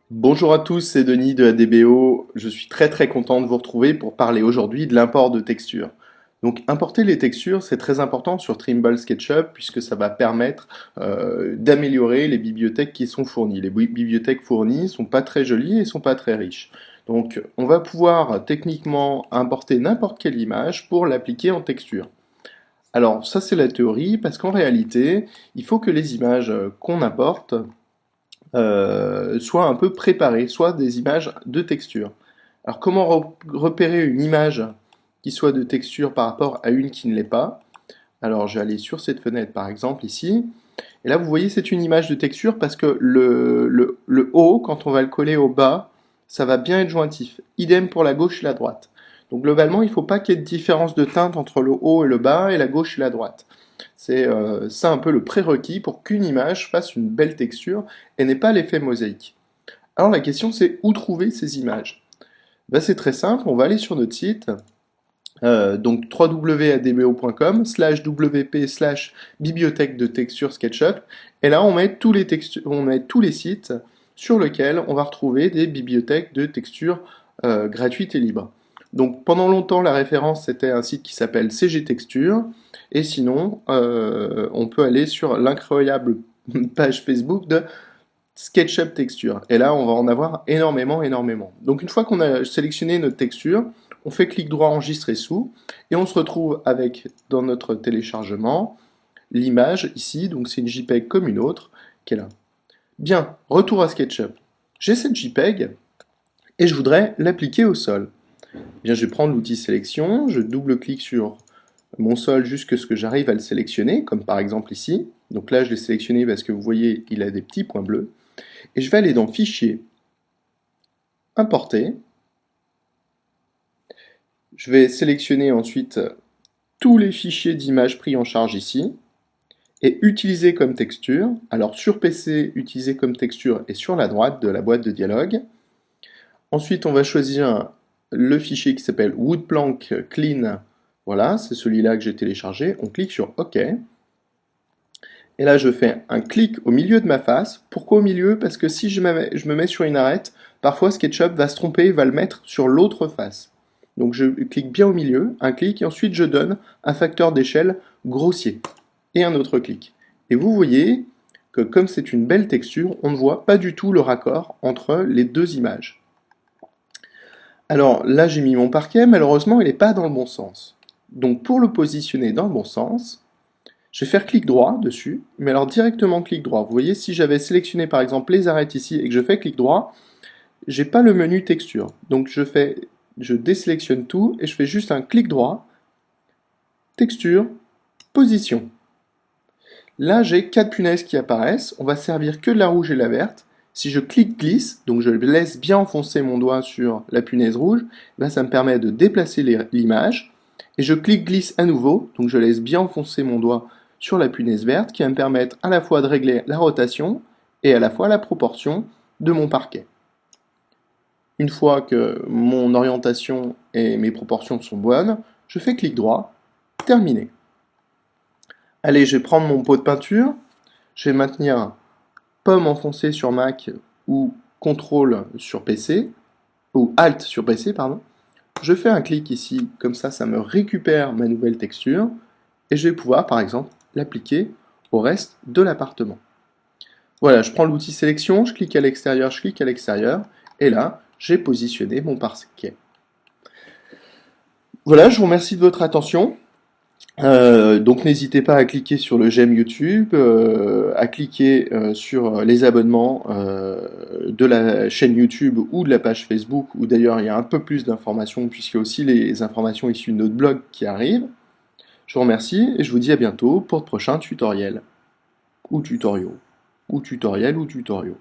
Bonjour à tous, c'est Denis de ADBO. Je suis très content de vous retrouver pour parler aujourd'hui de l'import de textures. Donc importer les textures, c'est très important sur Trimble SketchUp puisque ça va permettre d'améliorer les bibliothèques qui sont fournies. Les bibliothèques fournies sont pas très jolies et sont pas très riches. Donc on va pouvoir techniquement importer n'importe quelle image pour l'appliquer en texture. Alors ça c'est la théorie parce qu'en réalité, il faut que les images qu'on importe soit un peu préparées, soit des images de texture. Alors comment repérer une image qui soit de texture par rapport à une qui ne l'est pas? Alors je vais aller sur cette fenêtre par exemple ici, et là vous voyez c'est une image de texture parce que le haut, quand on va le coller au bas, ça va bien être jointif. Idem pour la gauche et la droite. Donc globalement il ne faut pas qu'il y ait de différence de teinte entre le haut et le bas et la gauche et la droite. C'est ça un peu le prérequis pour qu'une image fasse une belle texture et n'ait pas l'effet mosaïque. Alors la question c'est où trouver ces images? Ben, c'est très simple, on va aller sur notre site, donc www.adbo.com/wp/bibliothèque de texture SketchUp, et là on met tous les sites sur lesquels on va retrouver des bibliothèques de texture gratuites et libres. Donc pendant longtemps la référence c'était un site qui s'appelle CG Texture, et sinon on peut aller sur l'incroyable page Facebook de SketchUp Texture. Et là, on va en avoir énormément. Donc une fois qu'on a sélectionné notre texture, on fait clic droit enregistrer sous, et on se retrouve avec, dans notre téléchargement, l'image ici, donc c'est une JPEG comme une autre, qui est là. Bien, retour à SketchUp. J'ai cette JPEG, et je voudrais l'appliquer au sol. Bien, je vais prendre l'outil sélection, je double-clique sur mon sol jusqu'à ce que j'arrive à le sélectionner, comme par exemple ici. Donc là, je l'ai sélectionné parce que vous voyez, il a des petits points bleus. Et je vais aller dans Fichier, Importer. Je vais sélectionner ensuite tous les fichiers d'images pris en charge ici et utiliser comme texture. Alors sur PC, utiliser comme texture est sur la droite de la boîte de dialogue. Ensuite, on va choisir le fichier qui s'appelle Woodplank Clean. Voilà, c'est celui-là que j'ai téléchargé. On clique sur OK. Et là, je fais un clic au milieu de ma face. Pourquoi au milieu? Parce que si je me mets sur une arête, parfois SketchUp va se tromper et va le mettre sur l'autre face. Donc je clique bien au milieu, un clic, et ensuite je donne un facteur d'échelle grossier. Et un autre clic. Et vous voyez que comme c'est une belle texture, on ne voit pas du tout le raccord entre les deux images. Alors là, j'ai mis mon parquet, malheureusement, il n'est pas dans le bon sens. Donc pour le positionner dans le bon sens, je vais faire clic droit dessus, mais alors directement clic droit. Vous voyez, si j'avais sélectionné par exemple les arêtes ici et que je fais clic droit, j'ai pas le menu texture. Donc je désélectionne tout et je fais juste un clic droit, texture, position. Là, j'ai 4 punaises qui apparaissent. On va servir que de la rouge et la verte. Si je clique glisse, donc je laisse bien enfoncer mon doigt sur la punaise rouge, là ça me permet de déplacer l'image. Et je clique glisse à nouveau, donc je laisse bien enfoncer mon doigt sur la punaise verte, qui va me permettre à la fois de régler la rotation et à la fois la proportion de mon parquet. Une fois que mon orientation et mes proportions sont bonnes, je fais clic droit, terminé. Allez, je vais prendre mon pot de peinture, je vais maintenir pomme enfoncée sur Mac ou CTRL sur PC, ou Alt sur PC, pardon. Je fais un clic ici, comme ça me récupère ma nouvelle texture, et je vais pouvoir, par exemple, l'appliquer au reste de l'appartement. Voilà, je prends l'outil sélection, je clique à l'extérieur, et là, j'ai positionné mon parquet. Voilà, je vous remercie de votre attention. Donc n'hésitez pas à cliquer sur le j'aime YouTube, à cliquer sur les abonnements de la chaîne YouTube ou de la page Facebook, où d'ailleurs il y a un peu plus d'informations, puisqu'il y a aussi les informations issues de notre blog qui arrivent. Je vous remercie et je vous dis à bientôt pour de prochains tutoriels, ou tutoriaux, ou tutoriels, ou tutoriaux.